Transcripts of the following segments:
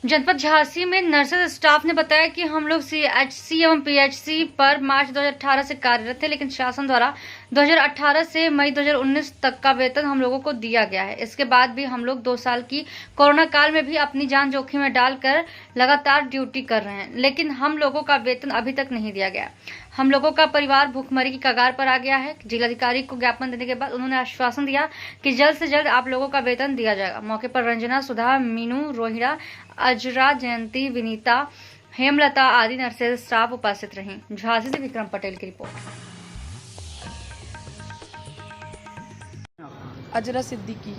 जनपद झांसी में nurses staff ने बताया कि हम लोग सीएचसी एवं पीएचसी पर मार्च 2018 से कार्यरत थे, लेकिन शासन द्वारा 2018 से मई 2019 तक का वेतन हम लोगों को दिया गया है। इसके बाद भी हम लोग 2 साल की कोरोना काल में भी अपनी जान जोखिम में डालकर लगातार ड्यूटी कर रहे हैं, लेकिन हम लोगों का वेतन अभी तक नहीं दिया गया। हम लोगों का परिवार भूखमरी की कगार पर आ गया है। जिलाधिकारी को ज्ञापन देने के बाद उन्होंने आश्वासन दिया कि जल्द से जल्द आप लोगों का वेतन दिया जाएगा। मौके पर रंजना, सुधा, मीनू, रोहिणा, अजरा, जयंती, विनीता, हेमलता आदि नर्सेज स्टाफ उपस्थित रहीं। झांसी से विक्रम पटेल की रिपोर्ट। अजरा सिद्दीकी।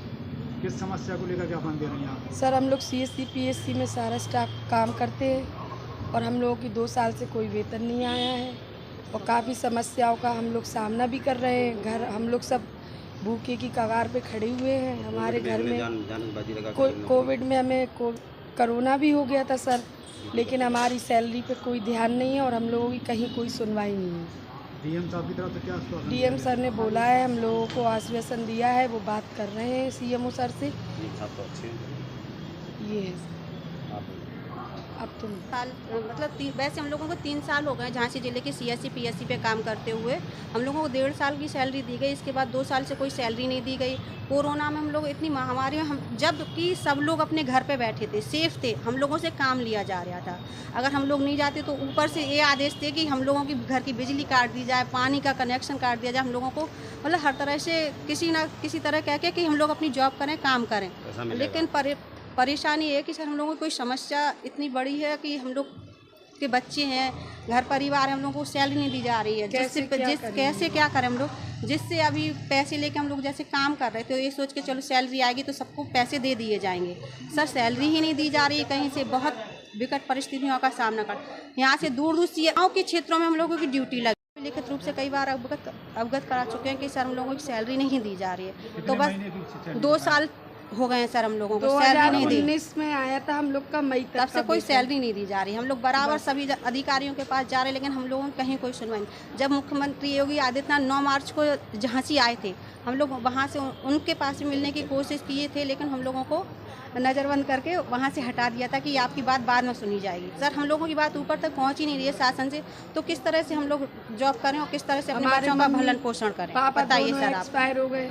किस समस्या को लेकर ज्ञापन दे रही हैं आप? सर, हम लोग सीएससी पीएससी में सारा स्टाफ काम करते हैं और हम लोगों की 2 साल से कोई वेतन नहीं आया है और काफ़ी समस्याओं का हम लोग सामना भी कर रहे हैं। घर हम लोग सब भूखे की कगार पे खड़े हुए हैं। हमारे घर में कोविड में हमें कोरोना भी हो गया था सर, लेकिन हमारी सैलरी पे कोई ध्यान नहीं है और हम लोगों की कहीं कोई सुनवाई नहीं है। डीएम साहब की तरफ से क्या आश्वासन? डीएम सर ने बोला है, हम लोगों को आश्वासन दिया है, वो बात कर रहे हैं सीएमओ सर से। ये है अब तुम साल मतलब वैसे हम लोगों को 3 साल हो गए झांसी जिले के सीएससी पीएससी पे काम करते हुए। हम लोगों को 1.5 साल की सैलरी दी गई, इसके बाद 2 साल से कोई सैलरी नहीं दी गई। कोरोना में हम लोग इतनी महामारी में हम जबकि सब लोग अपने घर पे बैठे थे, सेफ थे, हम लोगों से काम लिया जा रहा था। अगर हम लोग नहीं जाते तो ऊपर से ये आदेश थे कि हम लोगों की घर की बिजली काट दी जाए, पानी का कनेक्शन काट दिया जाए। हम लोगों को मतलब हर तरह से किसी ना किसी तरह कह के कि हम लोग अपनी जॉब करें, काम करें, लेकिन परेशानी ये है कि सर हम लोगों को कोई समस्या इतनी बड़ी है कि हम लोग के बच्चे हैं, घर परिवार है, हम लोगों को सैलरी नहीं दी जा रही है। कैसे क्या करें हम लोग, जिससे अभी पैसे लेके हम लोग जैसे काम कर रहे थे तो ये सोच के चलो सैलरी आएगी तो सबको पैसे दे दिए जाएंगे। सर सैलरी ही नहीं दी जा रही है, कहीं से बहुत विकट परिस्थितियों का सामना कर। यहाँ से दूर दूर से गाँव के क्षेत्रों में हम लोगों की ड्यूटी लगी। लिखित रूप से कई बार अवगत करा चुके हैं कि सर हम लोगों की सैलरी नहीं दी जा रही है। तो बस 2 साल हो गए हैं सर, हम लोगों को सैलरी नहीं दी। 2019 में आया था हम लोग का मई तक, तब से कोई सैलरी नहीं दी जा रही। हम लोग बराबर सभी अधिकारियों के पास जा रहे हैं, लेकिन हम लोगों को कहीं कोई सुनवाई नहीं। जब मुख्यमंत्री योगी आदित्यनाथ 9 मार्च को झांसी आए थे, हम लोग वहाँ से उनके पास मिलने की कोशिश किए थे, लेकिन हम लोगों को नज़रबंद करके वहाँ से हटा दिया था कि आपकी बात बाद में सुनी जाएगी। सर हम लोगों की बात ऊपर तक पहुँच ही नहीं रही है शासन से, तो किस तरह से हम लोग जॉब करें और किस तरह से अपने बच्चों का भरण पोषण करें, बताइए सर आप। एक्सपायर हो गए।